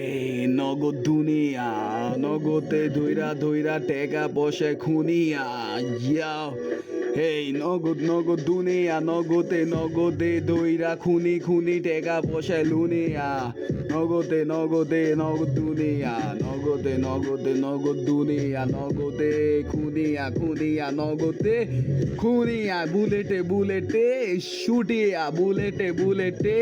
এই নগদ দুনিয়া, নগদে ধইরা ধইরা টেকা পয়সায় খুনিয়া, ইয়াও। এই নগদ নগদ দুনিয়া, নগদে নগদে ধইরা খুনি খুনি টেকা পয়সায় লুনিয়া, নগদে নগদে নগদ দুনিয়া, নগদে নগদে নগদ দুনিয়া, নগদে খুনিয়া খুনিয়া, নগদে খুনিয়া, বুলেটে বুলেটে শুটিয়া, বুলেটে বুলেটে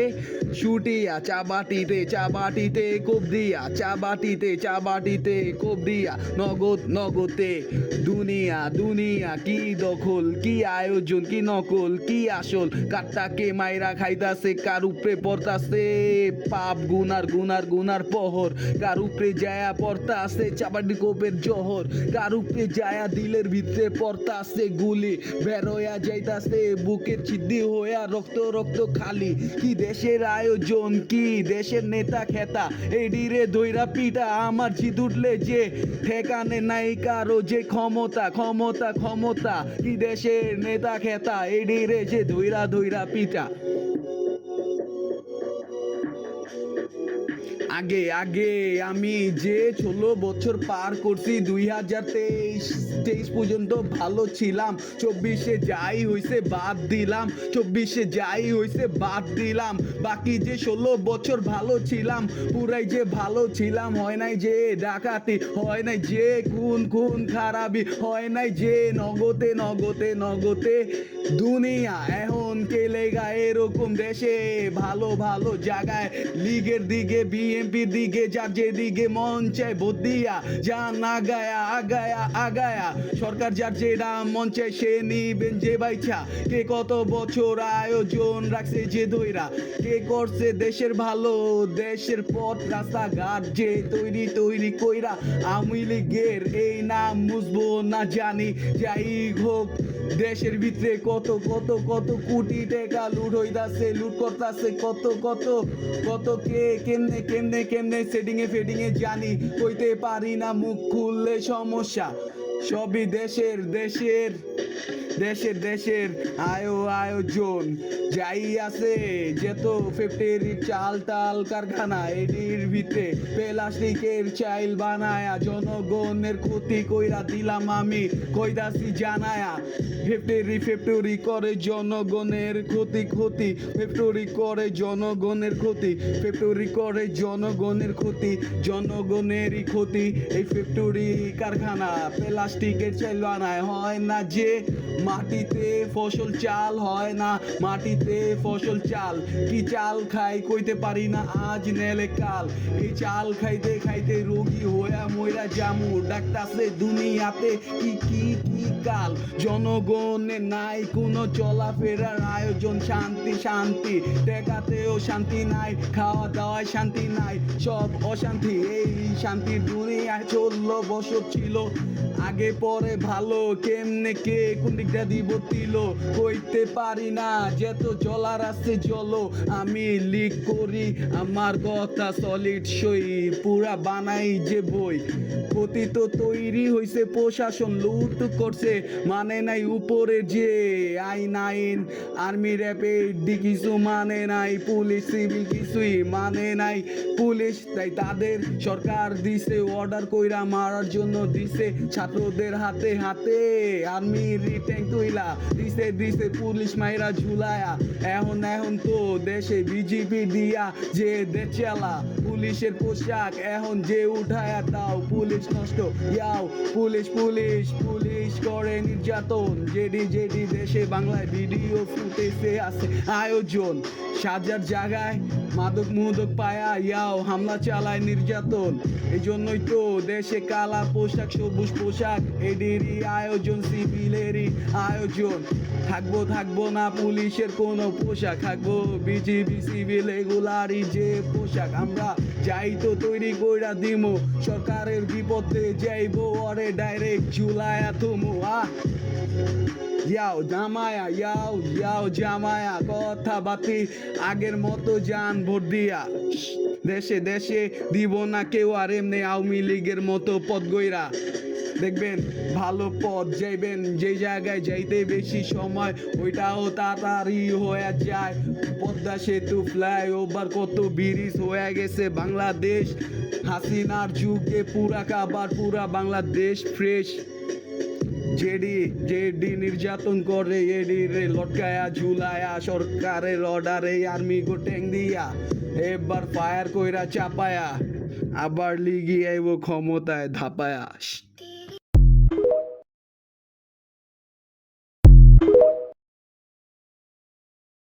শুটিয়া, চাবাটিতে চাবাটিতে কোপ দিয়া, চাবাটিতে চাবাটিতে কোপ দিয়া, নগদ নগদে দুনিয়া দুনিয়া, কি দখল কি আয়োজন কি নকল কি আসল, কাটটাকে মাইরা খাইতাছে, কার উপরে পড়তাছে পাপ গুনার গুনার গুনার পহর, কার উপরে যায়া পড়তাছে চাবাটি কোপের জহর, কার উপরে যায়া দিলের ভিতরে পড়তাছে গুলি, বেরোয়া যাইতাছে বুকের ছিদ্দি হইয়া রক্ত রক্ত খালি, কি দেশের আয়োজন কি দেশের নেতা খেতা, এডিরে দইরা পিটা আমার জিদ উঠলে যে ঠেকানে নাই কারো যে ক্ষমতা ক্ষমতা ক্ষমতা, কি দেশের নেতা খেতা এডিরে যে দইরা দইরা পিটা। আগে আগে আমি যে 16 বছর পার করছি, 2023 পর্যন্ত ভালো ছিলাম, 24-এ যাই হইছে বাদ দিলাম, 24-এ যাই হইছে বাদ দিলাম, বাকি যে 16 বছর ভালো ছিলাম, পুরাই যে ভালো ছিলাম, হয় নাই যে ডাকাতি, হয় নাই যে খুন খুন খারাপি, হয় নাই যে নগদে নগদে নগদে দুনিয়া, এখন কে লেগা এরকম দেশে ভালো ভালো জায়গায় লীগের দিকে বিএমপির দিকে যার যেদিকে মন চায় ভোট দিয়া যান আগায়া আগায়া আগায়া, সরকার যার যেটা মন চায় সে নিবেন যে বাইছা, কে কত বছর আয়োজন রাখছে যে দইরা, কে করছে দেশের ভালো দেশের পথ রাস্তাঘাট যে তৈরি তৈরি কইরা, আওয়ামী লীগের এই নাম মুছবো না জানি, যাই হোক দেশের ভিতরে কত কত কত কোটি টাকা লুট হইতাছে লুট করতাছে, কত কত কত কে কেমনে কেমনে কেমনে সেটিং এ ফেডিং এ জানি, কইতে পারি না মুখ খুললে সমস্যা, সবই দেশের দেশের দেশের দেশের আয়োজন, যাই আছে যেত ফ্যাক্টরি চাল টাল কারখানা, এডির ভিতরে প্লাস্টিকের চাইল বানায়া জনগণের ক্ষতি কইরা দিলাম আমি কইদাসি জানায়া, ফ্যাক্টরি করে জনগণের ক্ষতি ক্ষতি, ফ্যাক্টরি করে জনগণের ক্ষতি, ফ্যাক্টরি করে জনগণের ক্ষতি, জনগণেরই ক্ষতি, এই ফ্যাক্টরি কারখানা প্লাস্টিকের চাইল বানায়, হয় না যে মাটিতে ফসল চাল, হয় না মাটিতে ফসল চাল, কি চাল খাই কইতে পারি না আজ নেলে কাল, এই চাল খাইতে খাইতে রোগী হইয়া মইরা জামু, ডাকতাছে দুনিয়াতে কি কি কি কাল, জনগণের নাই কোনো চলাফেরার আয়োজন, শান্তি শান্তি টেকাতেও শান্তি নাই, খাওয়া দাওয়ায় শান্তি নাই, সব অশান্তি, এই শান্তির দুনিয়ায় 16 বছর ছিল, আগে পরে ভালো কেমনে কে কোন দিকটা দিব তিল কইতে পারি না, যেত চলার আছে চলো, আমি লিক করি আমার কথা সলিড সই, পুরা বানাই যে বই, ক্ষতি তো তৈরি হইছে প্রশাসন লুট করছে, মানে নাই উপরে যে আইন আইন আর্মি র্যাপিড কিছু মানে নাই, পুলিশ সিভিল কিছুই মানে নাই, পুলিশ তাই তাদের সরকার দিছে অর্ডার কইরা মারার জন্য দিছে, ছাত্রদের হাতে হাতে আর্মি রিট্যাঙ্ক তুইলা দিছে দিছে পুলিশ মাইরা ঝুলায়া, এখন এখন তো দেশে বিজেপি দিয়া যে দেচালা, পুলিশের পোশাক এখন যে উঠায়া দাও, পুলিশ নষ্ট ইয়াও, পুলিশ পুলিশ পুলিশ করে নির্যাতন, যেডি যেডি দেশে বাংলায় ভিডিও ফুটেজে আছে আয়োজন, সাজার জায়গায় মাদক মুদক পায়া ইয়াও হামলা চালায় নির্যাতন, এই জন্যই তো দেশে কালা পোশাক সবুজ পোশাক, এদেরই আয়োজন সিভিলেরই আয়োজন, থাকবো থাকবো না পুলিশের কোনো পোশাক, থাকবো বিজিবি সিভিল এগুলারই যে পোশাক, আমরা যাই তো তৈরি কইরা দিমো, সরকারের বিপদে যাইবো ওরে ডাইরেক্ট ঝুলায়া তুমু ইয়াও জামায়া ইয়াও ইয়াও জামায়া, কথা বাতি আগের মতো যান ভোট দিয়া, দেশে দেশে দিব না কেউ আর এমনি আওয়ামী লীগের মতো পদ গইরা, দেখবেন ভালো পথ যাইবেন, যে জায়গায় যাইতে বেশি সময় ওইটাও তাড়াতাড়ি হয়ে যায়। পদ্মা সেতু, ফ্লাইওভার, কত ব্রিজ হয়ে গেছে বাংলাদেশ। হাসিনার যুগে পুরা কাবার, পুরা বাংলাদেশ ফ্রেশ। জেডি জেডি নির্যাতন করে এডি রে লটকায়া ঝুলায়া, সরকারের অর্ডারে আর্মি গো ট্যাং দিয়া এবার ফায়ার কইরা চাপায়া, আবার লিগি আইব ক্ষমতায় ধাপায়া।